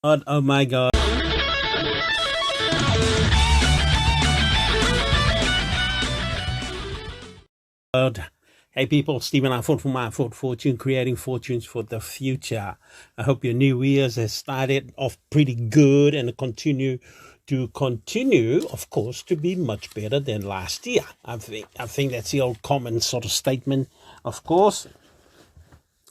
Oh my God. Hey people, Stephen I Ford from I Ford Fortune, creating fortunes for the future. I hope your new year's has started off pretty good and continue, of course, to be much better than last year. I think that's the old common sort of statement, of course,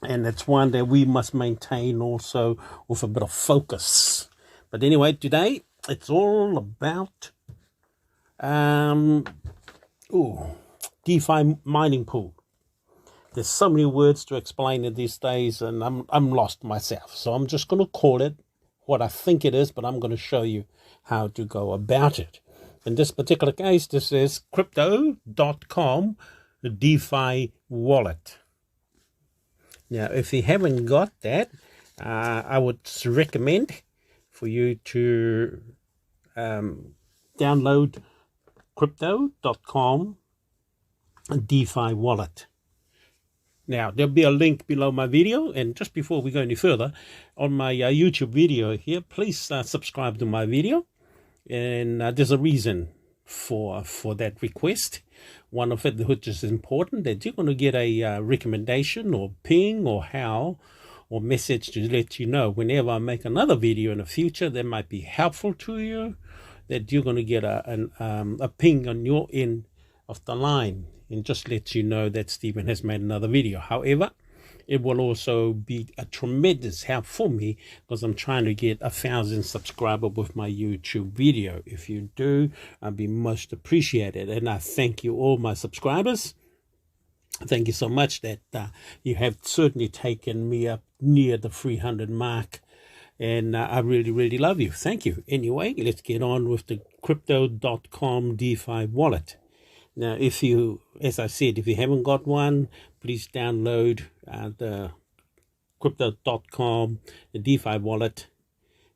and it's one that we must maintain also with a bit of focus. But anyway, today it's all about DeFi mining pool. There's so many words to explain it these days, and I'm lost myself. So I'm just going to call it what I think it is, but I'm going to show you how to go about it. In this particular case, this is crypto.com DeFi wallet. Now, if you haven't got that, I would recommend for you to download crypto.com DeFi wallet. Now, there'll be a link below my video, and just before we go any further, on my YouTube video here, please subscribe to my video, and there's a reason for that request. One of it, which is important, that you're going to get a recommendation or ping or or message to let you know whenever I make another video in the future that might be helpful to you, that you're going to get a ping on your end of the line, and just let you know that Stephen has made another video. However, it will also be a tremendous help for me because I'm trying to get 1,000 subscribers with my YouTube video. If you do, I'd be most appreciated. And I thank you, all my subscribers. Thank you so much that you have certainly taken me up near the 300 mark. And I really, really love you. Thank you. Anyway, let's get on with the crypto.com DeFi wallet. Now, if you, as I said, if you haven't got one, please download the crypto.com DeFi wallet,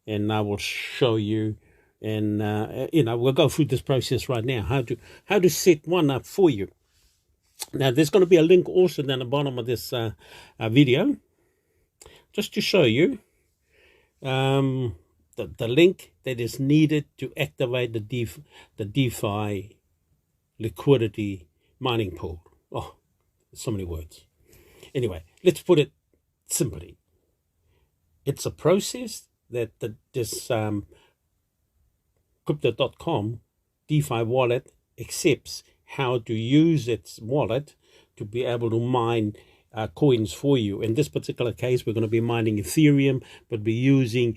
and I will show you. And we'll go through this process right now. How to set one up for you. Now, there's going to be a link also down the bottom of this video, just to show you the link that is needed to activate the DeFi liquidity mining pool. Oh, so many words. Anyway, let's put it simply. It's a process that this crypto.com DeFi wallet accepts how to use its wallet to be able to mine coins for you. In this particular case, we're going to be mining Ethereum, but we're using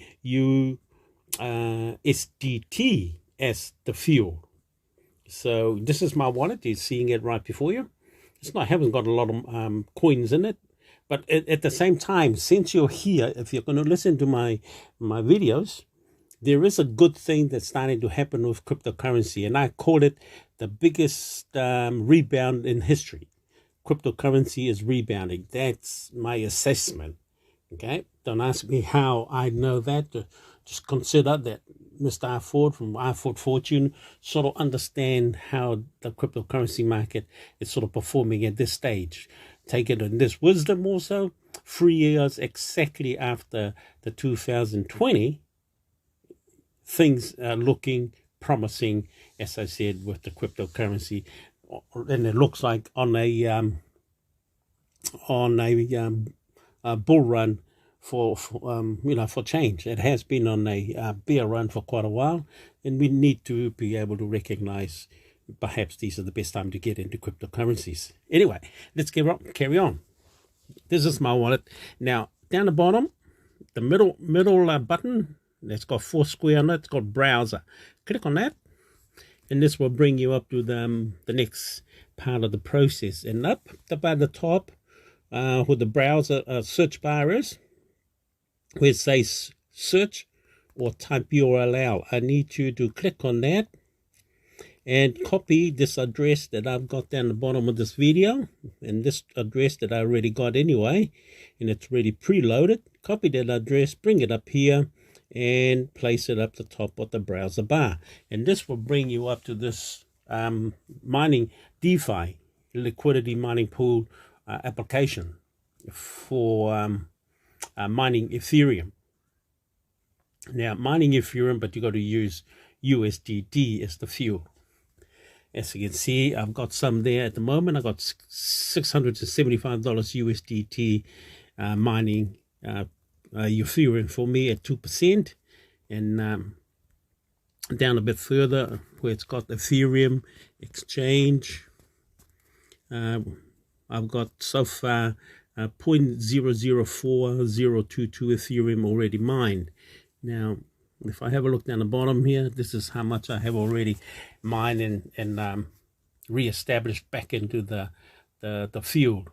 USDT as the fuel. So this is my wallet. You're seeing it right before you. I haven't got a lot of coins in it, but at the same time, since you're here, if you're going to listen to my videos, there is a good thing that's starting to happen with cryptocurrency, and I call it the biggest rebound in history. Cryptocurrency is rebounding. That's my assessment. Okay, don't ask me how I know that. Just consider that Mr. I Ford from I Ford Fortune sort of understand how the cryptocurrency market is sort of performing at this stage. Take it in this wisdom also. 3 years exactly after the 2020, things are looking promising, as I said, with the cryptocurrency, and it looks like on a bull run for change. It has been on a bear run for quite a while, and we need to be able to recognize perhaps these are the best time to get into cryptocurrencies. Anyway, let's carry on. This is my wallet. Now, down the bottom, the middle button, that's got 4 square on it. It's called browser. Click on that, and this will bring you up to the next part of the process. And up by the top, where the browser search bar is, where it says search or type URL, I need you to click on that and copy this address that I've got down the bottom of this video, and this address that I already got anyway, and it's already preloaded. Copy that address, bring it up here, and place it up the top of the browser bar, and this will bring you up to this mining DeFi liquidity mining pool application for mining Ethereum. Now, mining Ethereum, but you got to use USDT as the fuel. As you can see, I've got some there at the moment. I got $675 USDT mining Ethereum for me at 2%. And down a bit further, where it's got Ethereum exchange, I've got so far 0.004022 Ethereum already mined. Now, if I have a look down the bottom here, this is how much I have already mined and re-established back into the field.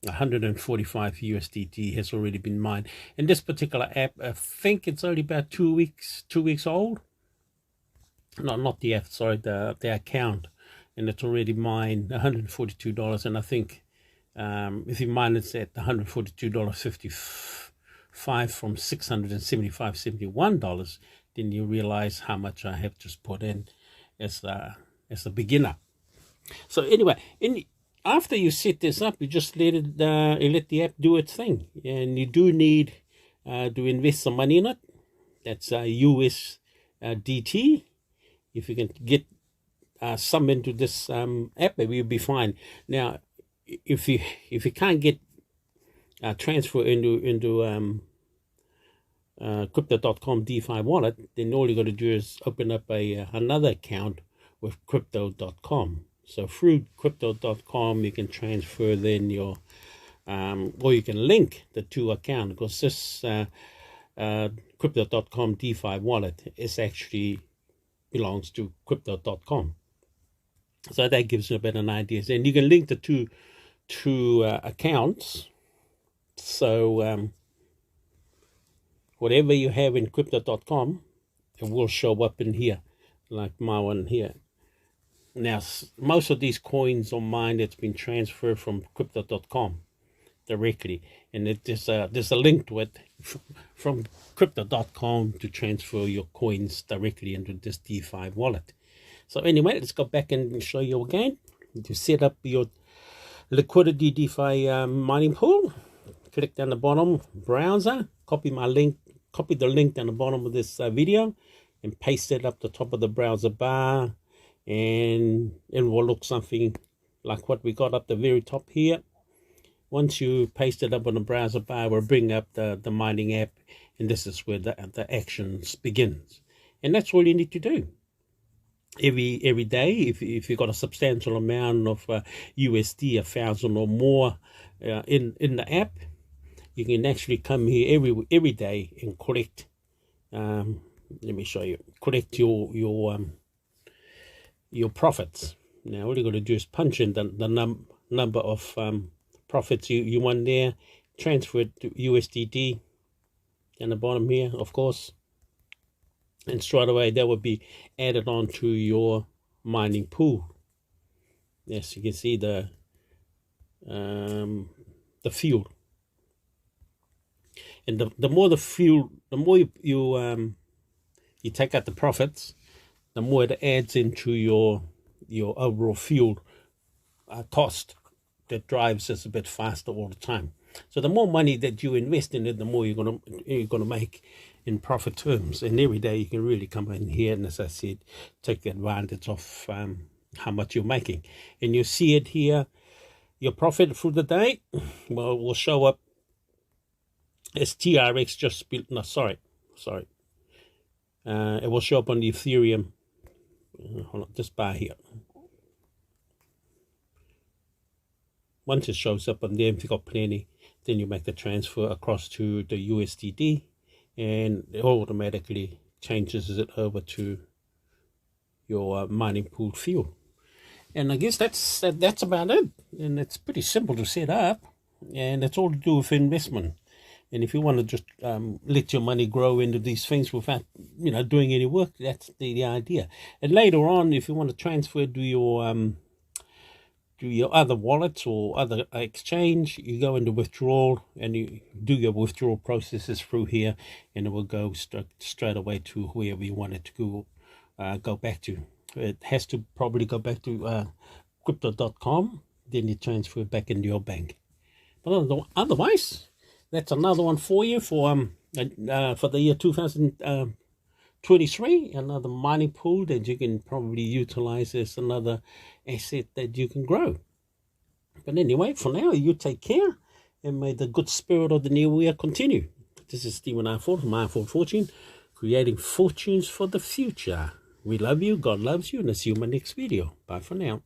145 USDT has already been mined. And this particular app, I think it's only about 2 weeks old. No, not the app, sorry, the account. And it's already mined $142. And I think if you mine it at $142.55 from $675.71, then you realize how much I have just put in as a beginner. So anyway, after you set this up, you just let the app do its thing, and you do need to invest some money in it. That's USDT. If you can get some into this app, maybe you'll be fine. Now, if you can't get transfer into crypto.com DeFi wallet, then all you got to do is open up another account with crypto.com. So through crypto.com, you can transfer then your, or you can link the two accounts, because this crypto.com DeFi wallet is actually belongs to crypto.com. So that gives you a bit of an idea. And you can link the two accounts. So whatever you have in crypto.com, it will show up in here, like my one here. Now, most of these coins on mine that's been transferred from crypto.com directly, and there's a link to it from crypto.com to transfer your coins directly into this DeFi wallet. So anyway, let's go back and show you again. To set up your liquidity DeFi mining pool, click down the bottom, browser, copy the link down the bottom of this video, and paste it up the top of the browser bar, and it will look something like what we got up the very top here. Once you paste it up on the browser bar, we'll bring up the mining app, and this is where the actions begins. And that's all you need to do. Every day, if you've got a substantial amount of USD, 1,000 or more in the app, you can actually come here every day and collect. Let me show you. Collect your profits. Now all you got to do is punch in the number of profits you won there, transfer it to USDT down the bottom here, of course, and straight away that would be added on to your mining pool. Yes, you can see the fuel, and the more the fuel, the more you take out the profits, the more it adds into your overall fuel cost. That drives us a bit faster all the time. So the more money that you invest in it, the more you're gonna make in profit terms. And every day you can really come in here and, as I said, take advantage of how much you're making. And you see it here, your profit through the day, well, will show up as TRX just built. No, sorry. It will show up on the Ethereum. Hold on, this bar here. Once it shows up on there, if you've got plenty, then you make the transfer across to the USDT, and it automatically changes it over to your mining pool fuel. And I guess that's about it. And it's pretty simple to set up, and it's all to do with investment. And if you want to just let your money grow into these things without doing any work, that's the idea. And later on, if you want to transfer to your other wallets or other exchange, you go into withdrawal and you do your withdrawal processes through here, and it will go straight away to wherever you want it to go back to. It has to probably go back to crypto.com, then you transfer it back into your bank. But otherwise, that's another one for you for the year 2023. Another mining pool that you can probably utilize as another asset that you can grow. But anyway, for now, you take care, and may the good spirit of the new year continue. This is Stephen R. Ford from R. Ford Fortune, creating fortunes for the future. We love you, God loves you, and I'll see you in my next video. Bye for now.